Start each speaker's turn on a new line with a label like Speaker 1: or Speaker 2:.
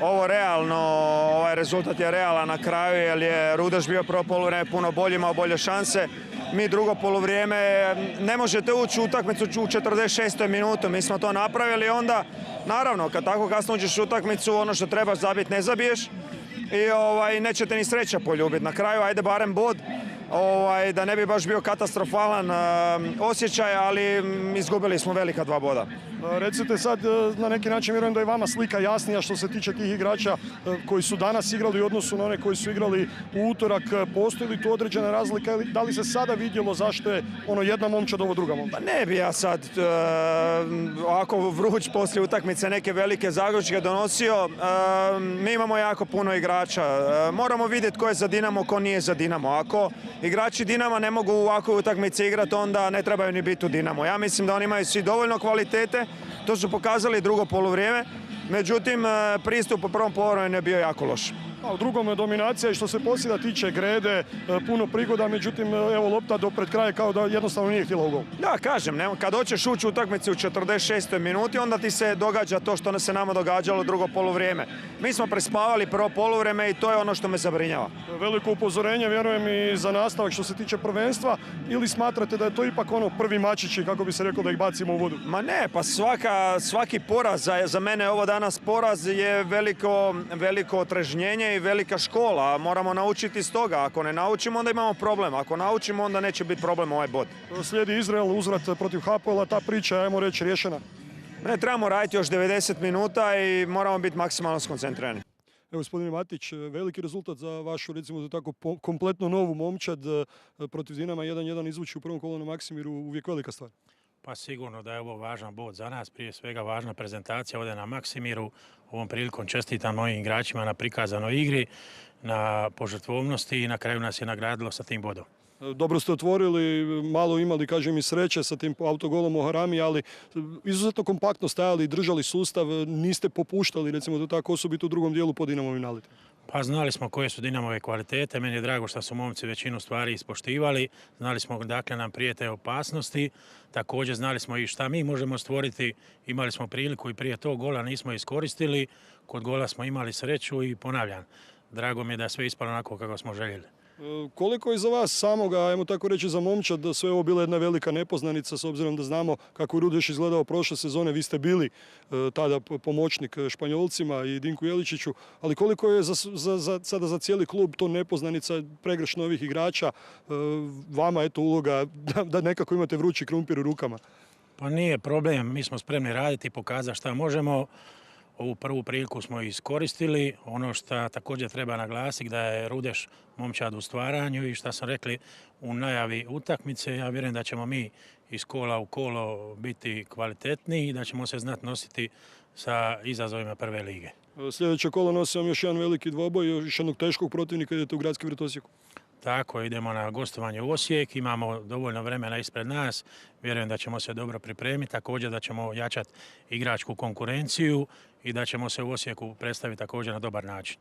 Speaker 1: ovo realno, ovaj rezultat je realan na kraju jer je Rudeš bio prvo poluvrijeme puno bolji, imao bolje šanse. Mi drugo poluvrijeme, ne možete ući u utakmicu u 46. minutu, mi smo to napravili, onda naravno kad tako kasno uđeš u utakmicu ono što trebaš zabiti ne zabiješ i nećete ni sreća poljubiti. Na kraju ajde barem bod, da ne bi baš bio katastrofalan osjećaj, ali izgubili smo velika 2 boda.
Speaker 2: Recite sad, na neki način vjerujem da je vama slika jasnija što se tiče tih igrača koji su danas igrali u odnosu na one koji su igrali u utorak. Postoji li tu određena razlika? Da li se sada vidjelo zašto je jedna momčad, ovo druga momčad?
Speaker 1: Pa ne bi ja sad ovako vruć poslije utakmice neke velike zaključke donosio. Mi imamo jako puno igrača. Moramo vidjeti ko je za Dinamo, ko nije za Dinamo. Ako igrači Dinama ne mogu u ovakvoj utakmici igrati, onda ne trebaju ni biti u Dinamo. Ja mislim da oni imaju svi dovoljno kvalitete. To su pokazali drugo poluvrijeme, međutim pristup u prvom poluvremenu je bio jako loš.
Speaker 2: A u drugom je dominacija i što se posljednja tiče Grede, puno prigoda, međutim evo lopta do pred kraja kao da jednostavno nije htjela u gol.
Speaker 1: Da, kažem, kad hoćeš ući u utakmicu u 46. minuti, onda ti se događa to što se nama događalo drugo poluvrijeme. Mi smo prespavali prvo poluvrijeme i to je ono što me zabrinjava.
Speaker 2: Veliko upozorenje, vjerujem, i za nastavak što se tiče prvenstva, ili smatrate da je to ipak prvi mačići, kako bi se reklo, da ih bacimo u vodu?
Speaker 1: Ma ne, pa svaki poraz, za mene ovo danas poraz je veliko otrežnjenje i velika škola. Moramo naučiti iz toga. Ako ne naučimo, onda imamo problem. Ako naučimo, onda neće biti problem ovaj bod.
Speaker 2: Slijedi Izrael, uzvrat protiv Hapoela, ta priča, ajmo reći, riješena?
Speaker 1: Ne, trebamo raditi još 90 minuta i moramo biti maksimalno skoncentrirani.
Speaker 2: Evo, gospodine Matić, veliki rezultat za vašu, recimo, za tako kompletno novu momčad protiv Dinama, 1-1 izvući u prvom kolu na Maksimiru, uvijek velika stvar.
Speaker 3: Pa sigurno da je ovo važan bod za nas, prije svega važna prezentacija ovdje na Maksimiru. Ovom prilikom čestitam mojim igračima na prikazanoj igri, na požrtvovnosti i na kraju nas je nagradilo sa tim bodom.
Speaker 2: Dobro ste otvorili, malo imali, kažem, i sreće sa tim autogolom u Harami, ali izuzetno kompaktno stajali, držali sustav, niste popuštali, recimo to tako, osobito u drugom dijelu po Dinamovim naletima.
Speaker 3: Pa znali smo koje su Dinamove kvalitete, meni je drago što su momci većinu stvari ispoštivali, znali smo dakle nam prijete opasnosti, također znali smo i šta mi možemo stvoriti, imali smo priliku i prije tog gola nismo iskoristili, kod gola smo imali sreću i ponavljam, drago mi je da je sve ispalo onako kako smo željeli.
Speaker 2: Koliko je za vas samoga, ajmo tako reći, za momčad, da sve ovo bila jedna velika nepoznanica, s obzirom da znamo kako je Rudeš izgledao prošle sezone, vi ste bili tada pomoćnik Španjolcima i Dinku Jeličiću, ali koliko je sada za cijeli klub to nepoznanica, pregršt novih igrača, vama eto uloga da nekako imate vrući krumpir u rukama?
Speaker 3: Pa nije problem, mi smo spremni raditi i pokazati šta možemo. Ovu prvu priliku smo iskoristili. Ono što također treba naglasiti da je Rudeš momčad u stvaranju i što sam rekli u najavi utakmice. Ja vjerujem da ćemo mi iz kola u kolo biti kvalitetniji i da ćemo se znati nositi sa izazovima prve lige.
Speaker 2: Sljedeće kolo nosi vam još jedan veliki dvoboj, još jednog teškog protivnika, idete u Gradski vrt Osijeku.
Speaker 3: Tako, idemo na gostovanje u Osijek, imamo dovoljno vremena ispred nas, vjerujem da ćemo se dobro pripremiti, također da ćemo jačati igračku konkurenciju i da ćemo se u Osijeku predstaviti također na dobar način.